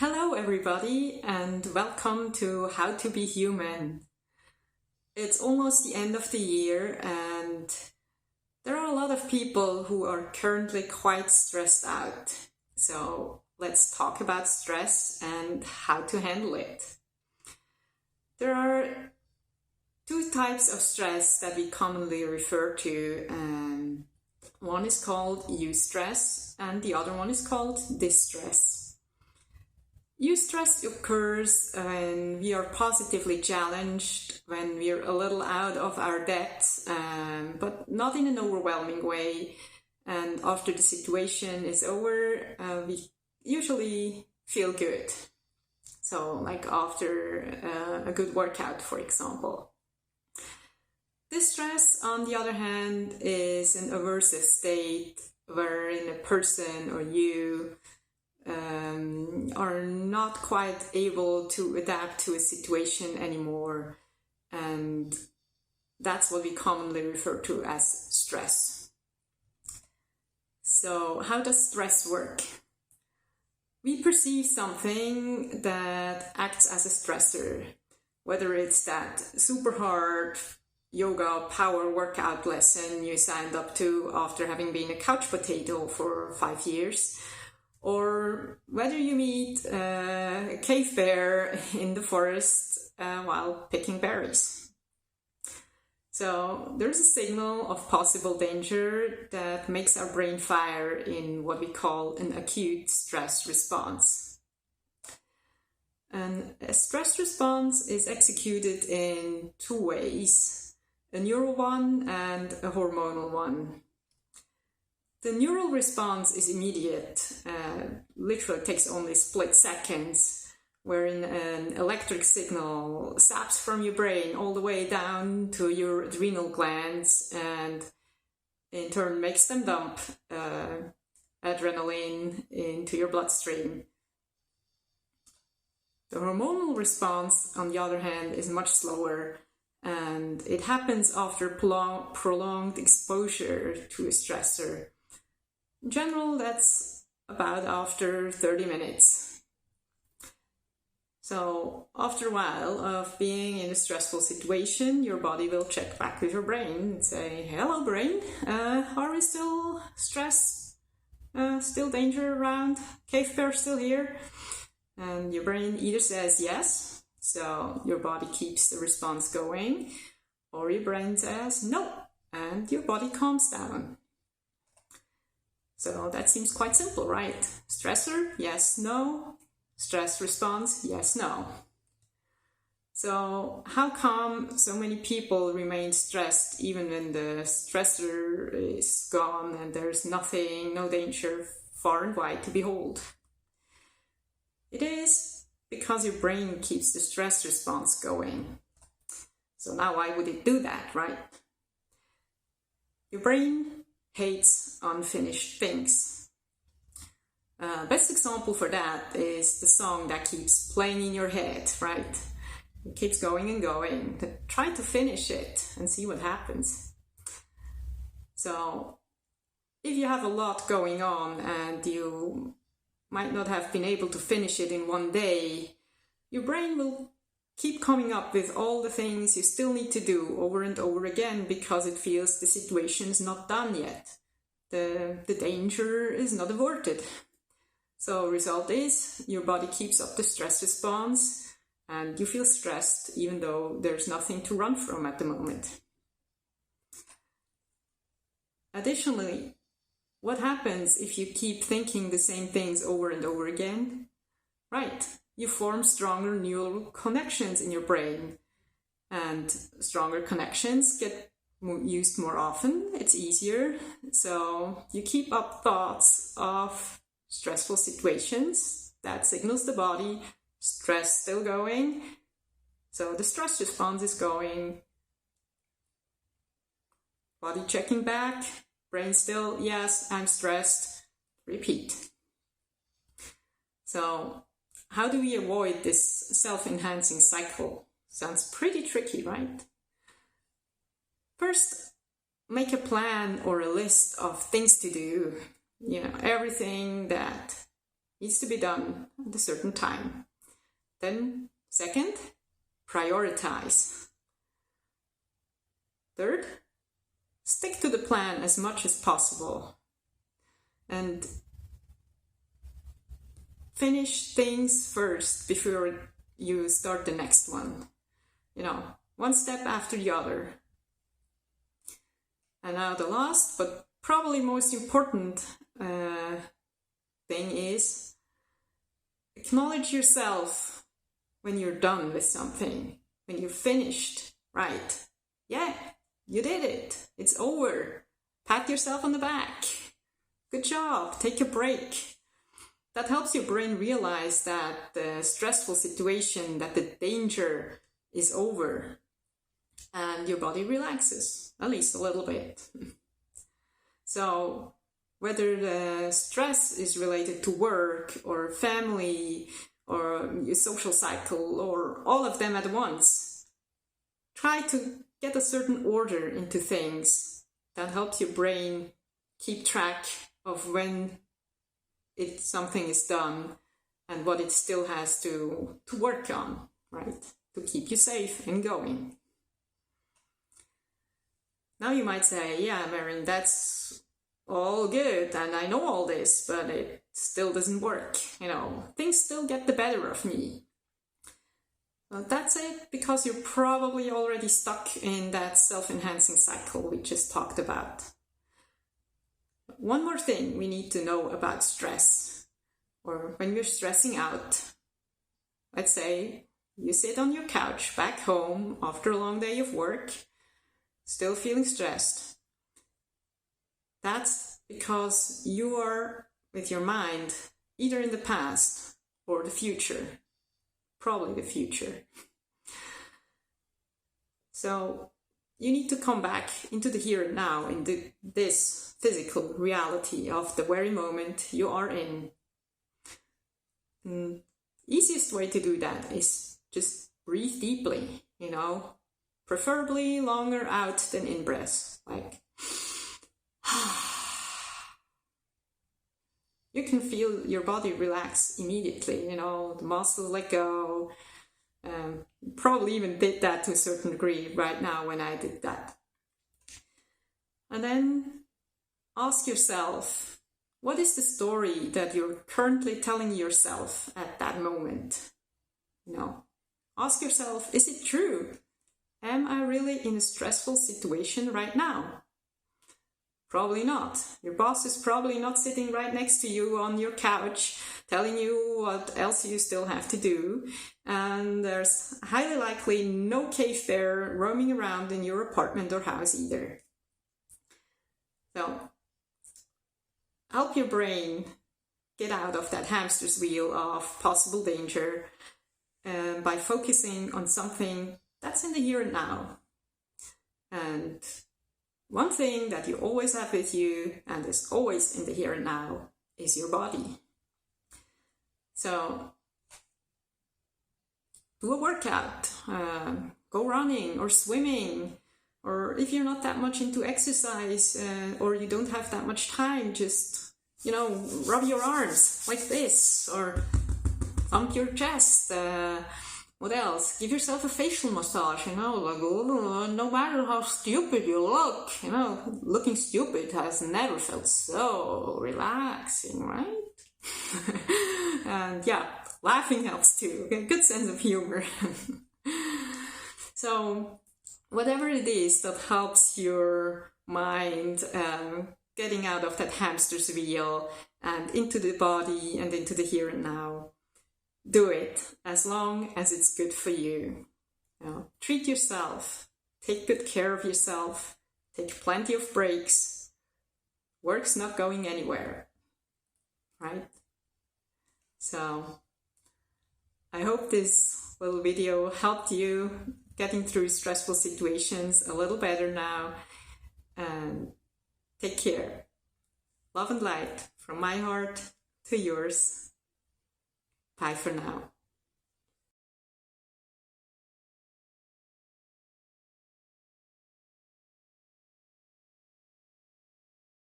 Hello everybody and welcome to How to Be Human. It's almost the end of the year and there are a lot of people who are currently quite stressed out. So let's talk about stress and how to handle it. There are two types of stress that we commonly refer to. One is called eustress and the other one is called distress. Eustress occurs when we are positively challenged, when we are a little out of our depth, but not in an overwhelming way. And after the situation is over, we usually feel good. So like after a good workout, for example. Distress, on the other hand, is an aversive state wherein a person or you are not quite able to adapt to a situation anymore, and that's what we commonly refer to as stress. So how does stress work? We perceive something that acts as a stressor, whether it's that super hard yoga power workout lesson you signed up to after having been a couch potato for 5 years, or whether you meet a cave bear in the forest while picking berries. So there's a signal of possible danger that makes our brain fire in what we call an acute stress response. And a stress response is executed in two ways, a neural one and a hormonal one. The neural response is immediate, literally takes only split seconds, wherein an electric signal zaps from your brain all the way down to your adrenal glands and in turn makes them dump adrenaline into your bloodstream. The hormonal response, on the other hand, is much slower, and it happens after prolonged exposure to a stressor. In general, that's about after 30 minutes. So after a while of being in a stressful situation, your body will check back with your brain and say, "Hello brain, are we still stressed? Still danger around? Cave bear still here?" And your brain either says yes, so your body keeps the response going, or your brain says no, and your body calms down. So that seems quite simple, right? Stressor, yes, no. Stress response, yes, no. So how come so many people remain stressed even when the stressor is gone and there's nothing, no danger far and wide to behold? It is because your brain keeps the stress response going. So now why would it do that, right? Your brain hates unfinished things. Best example for that is the song that keeps playing in your head, right? It keeps going and going. Try to finish it and see what happens. So if you have a lot going on and you might not have been able to finish it in one day, your brain will keep coming up with all the things you still need to do over and over again because it feels the situation is not done yet. The danger is not averted. So result is your body keeps up the stress response and you feel stressed even though there's nothing to run from at the moment. Additionally, what happens if you keep thinking the same things over and over again? Right. You form stronger neural connections in your brain, and stronger connections get used more often. It's easier, so you keep up thoughts of stressful situations. That signals the body, stress still going, so the stress response is going. Body checking back, brain still, yes, I'm stressed, repeat. So how do we avoid this self-enhancing cycle? Sounds pretty tricky, right? First, make a plan or a list of things to do. Everything that needs to be done at a certain time. Then, second, prioritize. Third, stick to the plan as much as possible. And finish things first before you start the next one. One step after the other. And now the last, but probably most important thing is acknowledge yourself when you're done with something, when you're finished, right? Yeah, you did it. It's over. Pat yourself on the back. Good job. Take a break. That helps your brain realize that the stressful situation, that the danger is over, and your body relaxes, at least a little bit. So whether the stress is related to work or family or your social cycle or all of them at once, try to get a certain order into things that helps your brain keep track of when something is done and what it still has to work on, right? To keep you safe and going. Now you might say, yeah, Marin, that's all good and I know all this, but it still doesn't work. Things still get the better of me. Well, that's it, because you're probably already stuck in that self-enhancing cycle we just talked about. One more thing we need to know about stress, or when you're stressing out. Let's say you sit on your couch back home after a long day of work, still feeling stressed. That's because you are with your mind either in the past or the future, probably the future. So you need to come back into the here and now, into this physical reality of the very moment you are in. Easiest way to do that is just breathe deeply, preferably longer out than in breaths, like you can feel your body relax immediately, the muscles let go. Probably even did that to a certain degree right now when I did that. And then ask yourself, what is the story that you're currently telling yourself at that moment? Ask yourself, is it true? Am I really in a stressful situation right now? Probably not. Your boss is probably not sitting right next to you on your couch telling you what else you still have to do. And there's highly likely no cave bear roaming around in your apartment or house either. So, help your brain get out of that hamster's wheel of possible danger by focusing on something that's in the here and now. And one thing that you always have with you and is always in the here and now is your body. So, do a workout, go running or swimming, or if you're not that much into exercise or you don't have that much time, just, rub your arms like this or thump your chest. What else? Give yourself a facial massage, no matter how stupid you look, looking stupid has never felt so relaxing, right? And yeah, laughing helps too. A good sense of humor. So, whatever it is that helps your mind getting out of that hamster's wheel and into the body and into the here and now, do it as long as it's good for you. Treat yourself. Take good care of yourself. Take plenty of breaks. Work's not going anywhere. Right? So, I hope this little video helped you getting through stressful situations a little better now. And take care. Love and light from my heart to yours. Bye for now.